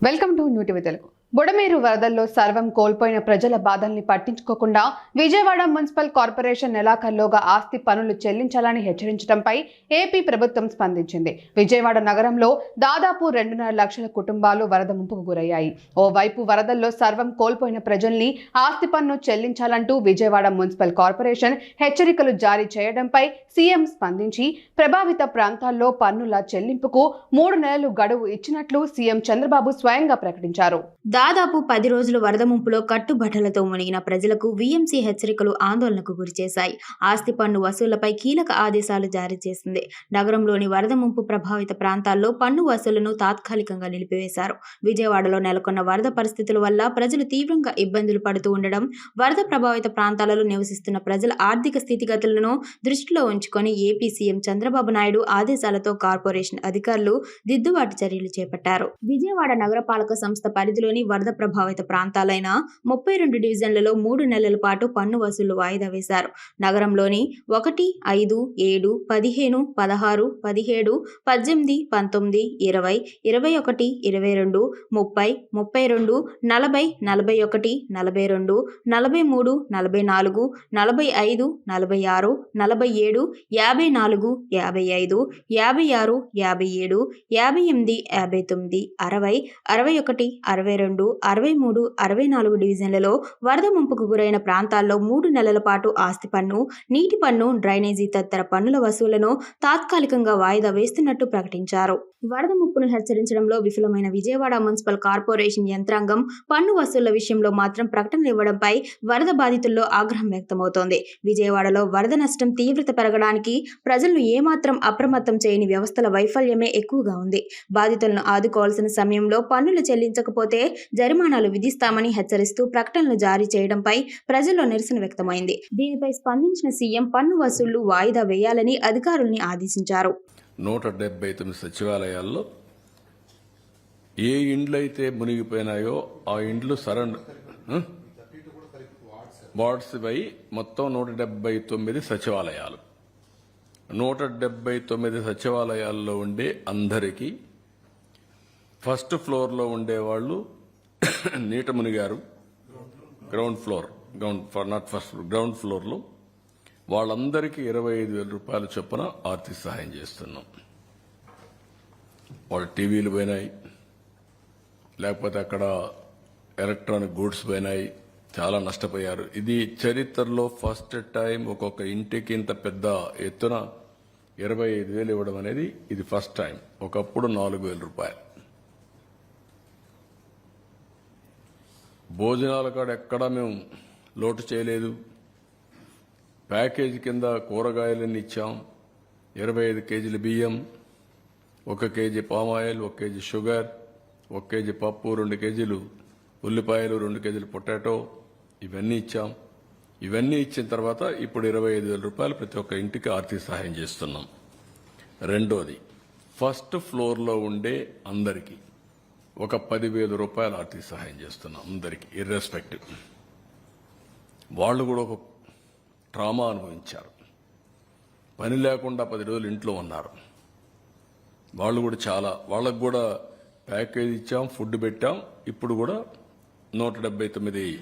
Welcome to new TV Telugu. Budameru వరదల్లో సర్వం కోల్పోయిన ప్రజల బాధల్ని పట్టించుకోకుండా విజయవాడ మున్సిపల్ కార్పొరేషన్ నెలాఖరులోగా ఆస్తి పన్నులు చెల్లించాలని హెచ్చరించడంపై ఏపీ ప్రభుత్వం స్పందించింది. విజయవాడ నగరంలో దాదాపు 2.5 లక్షల కుటుంబాలు వరద ముంపుకు గురయ్యాయి. ఓవైపు వరదల్లో సర్వం కోల్పోయిన ప్రజల్ని ఆస్తి పన్ను చెల్లించాలంటూ విజయవాడ మున్సిపల్ కార్పొరేషన్ హెచ్చరికలు జారీ చేయడంపై సీఎం స్పందించి ప్రభావిత ప్రాంతాల్లో పన్నుల చెల్లింపుకు 3 నెలలు గడువు ఇచ్చినట్లు సీఎం చంద్రబాబు స్వయంగా ప్రకటించారు. దాదాపు 10 రోజులు వరద ముంపులో కట్టుబట్టలతో మునిగిన ప్రజలకు వీఎంసీ హెచ్చరికలు ఆందోళనకు గురిచేశాయి. ఆస్తి పన్ను వసూళ్లపై కీలక ఆదేశాలు జారీ చేసింది. నగరంలోని వరద ముంపు ప్రభావిత ప్రాంతాల్లో పన్ను వసూళ్లను తాత్కాలికంగా నిలిపివేశారు. విజయవాడలో నెలకొన్న వరద పరిస్థితుల వల్ల ప్రజలు తీవ్రంగా ఇబ్బందులు పడుతూ ఉండడం, వరద ప్రభావిత ప్రాంతాలలో నివసిస్తున్న ప్రజల ఆర్థిక స్థితిగతులను దృష్టిలో ఉంచుకొని ఏపీ సీఎం చంద్రబాబు నాయుడు ఆదేశాలతో కార్పొరేషన్ అధికారులు దిద్దుబాటు చర్యలు చేపట్టారు. విజయవాడ నగరపాలక సంస్థ పరిధిలోని వరద ప్రభావిత ప్రాంతాలైన 32 డివిజన్లలో 3 నెలల పాటు పన్ను వసూలు వాయిదా వేశారు. నగరంలోని 1, 5, 7, 15, 16, 17, 18, 19, 20, 21, 22, 30, 32, 40, 41, 42, 43, 44, 45, 46, 47, 54, 55, 56, 57, 58, 59, 60, 61, 62, 63, 64 డివిజన్లలో వరద ముంపుకు గురైన ప్రాంతాల్లో 3 నెలల పాటు ఆస్తి పన్ను, నీటి పన్ను, డ్రైనేజీ తదితర పన్నుల వసూలను తాత్కాలికంగా వాయిదా వేస్తున్నట్టు ప్రకటించారు. వరద ముప్పును హెచ్చరించడంలో విఫలమైన విజయవాడ మున్సిపల్ కార్పొరేషన్ యంత్రాంగం పన్ను వసూళ్ల విషయంలో మాత్రం ప్రకటనలు ఇవ్వడంపై వరద బాధితుల్లో ఆగ్రహం వ్యక్తమవుతోంది. విజయవాడలో వరద నష్టం తీవ్రత పెరగడానికి ప్రజలను ఏమాత్రం అప్రమత్తం చేయని వ్యవస్థల వైఫల్యమే ఎక్కువగా ఉంది. బాధితులను ఆదుకోవాల్సిన సమయంలో పన్నులు చెల్లించకపోతే జరిమానాలు విధిస్తామని హెచ్చరిస్తూ ప్రకటనలు జారీ చేయడంపై ప్రజల్లో నిరసన వ్యక్తమైంది. దీనిపై స్పందించిన సీఎం పన్ను వసూళ్లు వాయిదా వేయాలని అధికారుల్ని ఆదేశించారు. 179 సచివాలయాల్లో ఏ ఇండ్లయితే మునిగిపోయినాయో ఆ ఇండ్లు వార్డ్స్ పై మొత్తం 179 సచివాలయాలు. 179 సచివాలయాల్లో ఉండే అందరికీ ఫస్ట్ ఫ్లోర్లో ఉండేవాళ్ళు నీట మునిగారు. గ్రౌండ్ ఫ్లోర్లో వాళ్ళందరికీ 25,000 రూపాయల చొప్పున ఆర్థిక సహాయం చేస్తున్నాం. వాళ్ళ టీవీలు పోయినాయి, లేకపోతే అక్కడ ఎలక్ట్రానిక్ గూడ్స్ పోయినాయి, చాలా నష్టపోయారు. ఇది చరిత్రలో ఫస్ట్ టైం ఒక్కొక్క ఇంటికి ఇంత పెద్ద ఎత్తున 25,000 ఇవ్వడం అనేది ఇది ఫస్ట్ టైం. ఒకప్పుడు 4,000 రూపాయలు. భోజనాల కాడ ఎక్కడా మేము లోటు చేయలేదు. ప్యాకేజీ కింద కూరగాయలన్నీ ఇచ్చాం. 25 కేజీల బియ్యం, 1 KG palm oil, 1 KG sugar, 1 KG పప్పు, 2 కేజీలు ఉల్లిపాయలు, 2 కేజీలు పొటాటో, ఇవన్నీ ఇచ్చాం. ఇవన్నీ ఇచ్చిన తర్వాత ఇప్పుడు 25,000 రూపాయలు ప్రతి ఒక్క ఇంటికి ఆర్థిక సహాయం చేస్తున్నాం. రెండోది, ఫస్ట్ ఫ్లోర్లో ఉండే అందరికీ ఒక 10,000 రూపాయలు ఆర్థిక సహాయం చేస్తున్నాం. అందరికీ ఇర్రెస్పెక్టివ్. వాళ్ళు కూడా ఒక ట్రామా అనుభవించారు. పని లేకుండా 10 రోజులు ఇంట్లో ఉన్నారు. వాళ్ళకు కూడా ప్యాకేజ్ ఇచ్చాం, ఫుడ్ పెట్టాం. ఇప్పుడు కూడా 179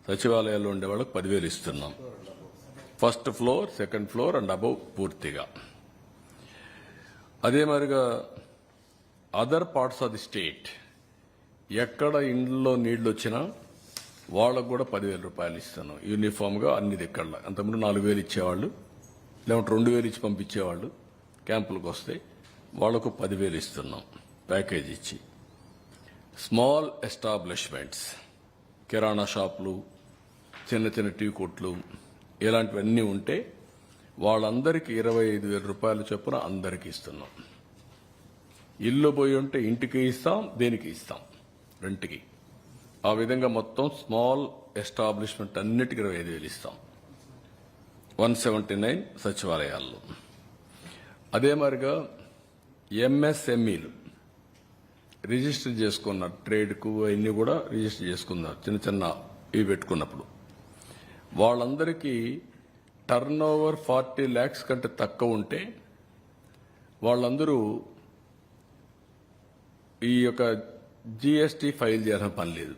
సచివాలయాల్లో ఉండే వాళ్ళకి 10,000 ఇస్తున్నాం. First floor, second floor and above పూర్తిగా. అదే మరిగా other parts of the state ఎక్కడ ఇండ్లలో నీళ్లు వచ్చినా వాళ్ళకు కూడా 10,000 రూపాయలు ఇస్తున్నాం యూనిఫామ్గా అన్ని దిక్కల్లో. అంతకుముందు 4,000 ఇచ్చేవాళ్ళు, లేకుంటే 2,000 ఇచ్చి పంపించేవాళ్ళు. క్యాంపులకు వస్తే వాళ్లకు 10,000 ఇస్తున్నాం ప్యాకేజ్ ఇచ్చి. స్మాల్ ఎస్టాబ్లిష్మెంట్స్, కిరాణా షాపులు, చిన్న చిన్న టీ కొట్లు, ఇలాంటివన్నీ ఉంటే వాళ్ళందరికీ 25,000 రూపాయల చొప్పున అందరికీ ఇస్తున్నాం. ఇల్లు పోయి ఉంటే ఇంటికి ఇస్తాం, దేనికి ఇస్తాం, రెంట్కి. ఆ విధంగా మొత్తం స్మాల్ ఎస్టాబ్లిష్మెంట్ అన్నిటికీ 25,000 ఇస్తాం 179 సచివాలయాల్లో. అదే మరిగా ఎంఎస్ఎంఈలు రిజిస్టర్ చేసుకున్నారు. ట్రేడ్కు అవన్నీ కూడా రిజిస్టర్ చేసుకున్నారు. చిన్న చిన్న ఇవి పెట్టుకున్నప్పుడు వాళ్ళందరికీ టర్న్ ఓవర్ 40 lakhs కంటే తక్కువ ఉంటే వాళ్ళందరూ ఈ యొక్క జిఎస్టీ ఫైల్ చేయాల్సిన పని లేదు.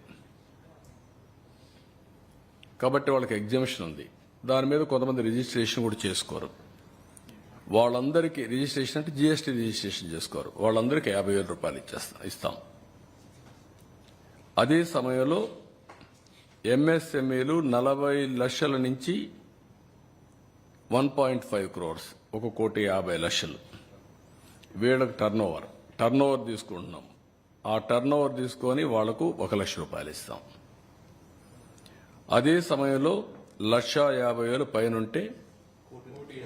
కాబట్టి వాళ్ళకి ఎగ్జామిషన్ ఉంది. దాని మీద కొంతమంది రిజిస్ట్రేషన్ కూడా చేసుకోరు. వాళ్ళందరికీ రిజిస్ట్రేషన్ అంటే జిఎస్టీ రిజిస్ట్రేషన్ చేసుకోరు. వాళ్ళందరికీ 50,000 రూపాయలు ఇస్తాం. అదే సమయంలో ఎంఎస్ఎంఈలు 40 లక్షల నుంచి 1.5 crores 1,50,00,000 వీళ్ళకి టర్న్ ఓవర్ తీసుకుంటున్నాం. ఆ టర్న్ ఓవర్ తీసుకొని వాళ్లకు 1,00,000 రూపాయలు ఇస్తాం. అదే సమయంలో 1,50,000 పైనుంటే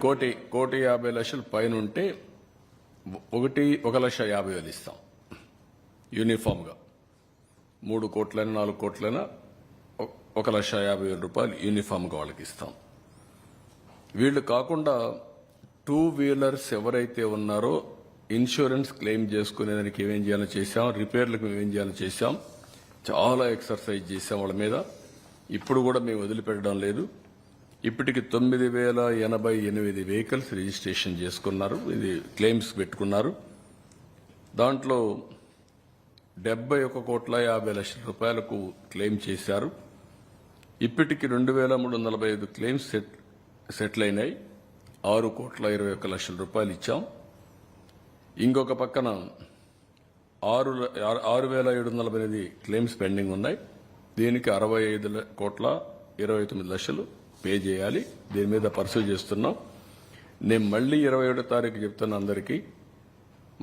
1,50,00,000 పైనుంటే 1,50,000 ఇస్తాం. యూనిఫామ్గా 3 కోట్లైనా 4 కోట్లైనా 1,50,000 రూపాయలు యూనిఫామ్గా వాళ్ళకి ఇస్తాం. వీళ్ళు కాకుండా 2 వీలర్స్ ఎవరైతే ఉన్నారో ఇన్సూరెన్స్ క్లెయిమ్ చేసుకునేదానికి ఏమేం చేయాలో చేశాం, రిపేర్లకు ఏమేం చేయాలో చేశాం, చాలా ఎక్సర్సైజ్ చేశాం వాళ్ళ మీద. ఇప్పుడు కూడా మేము వదిలిపెట్టడం లేదు. ఇప్పటికి 9,088 వెహికల్స్ రిజిస్ట్రేషన్ చేసుకున్నారు, ఇది క్లెయిమ్స్ పెట్టుకున్నారు. దాంట్లో 71,50,00,000 రూపాయలకు క్లెయిమ్ చేశారు. ఇప్పటికి 2,345 క్లెయిమ్స్ సెటిల్ అయినాయి. 6,21,00,000 రూపాయలు ఇచ్చాం. ఇంకొక పక్కన 6,748 క్లెయిమ్స్ పెండింగ్ ఉన్నాయి. దీనికి 65,29,00,000 పే చేయాలి. దీని మీద పర్సూ చేస్తున్నాం. నేను మళ్ళీ 27వ తారీఖు చెప్తాను అందరికీ.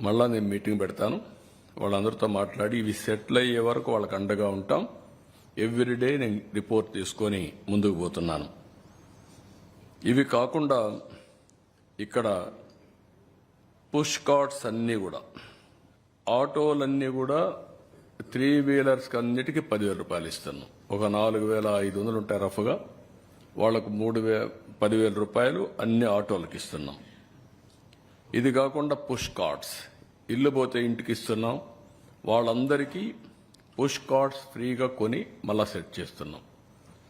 మళ్ళా నేను మీటింగ్ పెడతాను. వాళ్ళందరితో మాట్లాడి ఇవి సెటిల్ అయ్యే వరకు వాళ్ళకి అండగా ఉంటాం. ఎవ్రీడే నేను రిపోర్ట్ తీసుకొని ముందుకు పోతున్నాను. ఇవి కాకుండా ఇక్కడ పుష్ కార్ట్స్ అన్నీ కూడా, ఆటోలన్నీ కూడా 3 వీలర్స్కి అన్నిటికీ 10,000 రూపాయలు ఇస్తున్నాం. ఒక 4,500 ఉంటాయి రఫ్గా. వాళ్లకు 10,000 రూపాయలు అన్ని ఆటోలకు ఇస్తున్నాం. ఇది కాకుండా పుష్ కార్ట్స్ ఇల్లు పోతే ఇంటికి ఇస్తున్నాం. వాళ్ళందరికీ పుష్ కార్ట్స్ ఫ్రీగా కొని మళ్ళా సెట్ చేస్తున్నాం.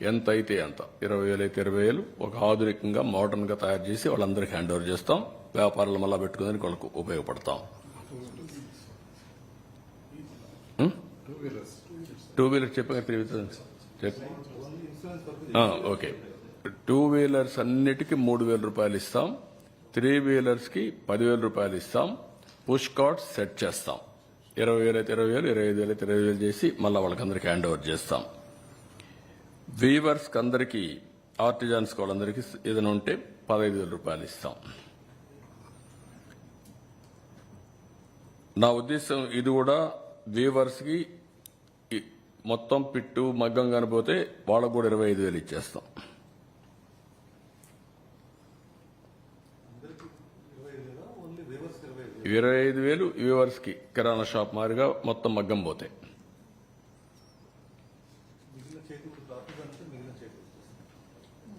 ఎంత అయితే అంత, 20,000 అయితే 20,000 ఒక ఆధునికంగా మోడర్న్గా తయారు చేసి వాళ్ళందరికీ హ్యాండ్ ఓవర్ చేస్తాం. వ్యాపారాలు మళ్ళా పెట్టుకునేందుకు వాళ్ళకు ఉపయోగపడతాం. 2 వీలర్స్ చెప్పగా ఓకే. 2 వీలర్స్ అన్నిటికీ 3,000 రూపాయలు ఇస్తాం. 3 వీలర్స్కి 10,000 రూపాయలు ఇస్తాం. పుష్ కార్డ్స్ సెట్ చేస్తాం. 20,000 అయితే 20,000, 25,000 అయితే 25,000 చేసి మళ్ళీ వాళ్ళకందరికీ హ్యాండ్ ఓవర్ చేస్తాం. వీవర్స్కి అందరికీ, ఆర్టిజాన్స్కి వాళ్ళందరికీ ఏదైనా ఉంటే 15,000 రూపాయలు ఇస్తాం. నా ఉద్దేశం ఇది కూడా వీవర్స్కి మొత్తం పిట్టు మగ్గం కానిపోతే వాళ్ళకు కూడా 25,000 ఇచ్చేస్తాం. 25,000 వ్యూవర్స్కి కిరాణా షాప్ మారిగా మొత్తం మగ్గం పోతే.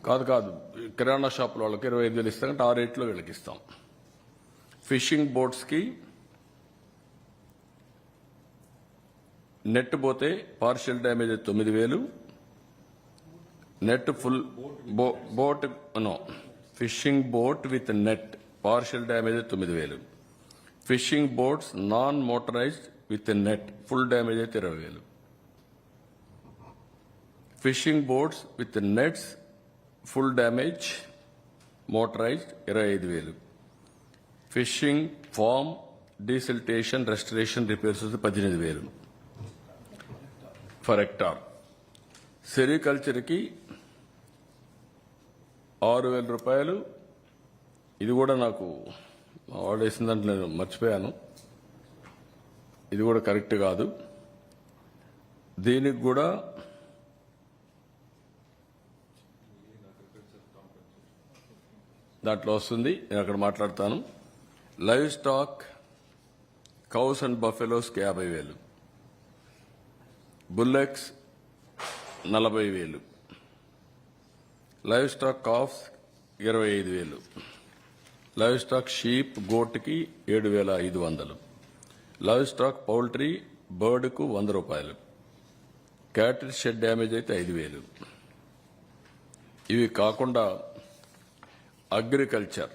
కాదు కిరాణా షాపుల వాళ్ళకి 25,000 ఇస్తామంటే ఆ రేట్లో వీళ్ళకి ఇస్తాం. ఫిషింగ్ బోట్స్కి నెట్ పోతే partial damage 9,000, net full boat fishing boat with net partial damage 9,000, fishing boats non motorized with net full damage అయితే 20,000, fishing boats with nets full damage motorized 25,000, fishing farm desiltation restoration repairs 18,000 for hectare. సెరికల్చర్కి 6,000 రూపాయలు. ఇది కూడా నాకు order వేసిన దాంట్లో నేను మర్చిపోయాను. ఇది కూడా కరెక్ట్ కాదు. దీనికి కూడా దాంట్లో వస్తుంది, నేను అక్కడ మాట్లాడతాను. లైవ్ స్టాక్ కౌస్ అండ్ బఫెలోస్కి 50,000, bullocks 40,000, livestock calves 25,000, livestock sheep గోట్కి 7,500, లైవ్ స్టాక్ పౌల్ట్రీ బర్డ్కు 100 రూపాయలు, క్యాటిల్ షెడ్ డ్యామేజ్ అయితే 5,000. ఇవి కాకుండా అగ్రికల్చర్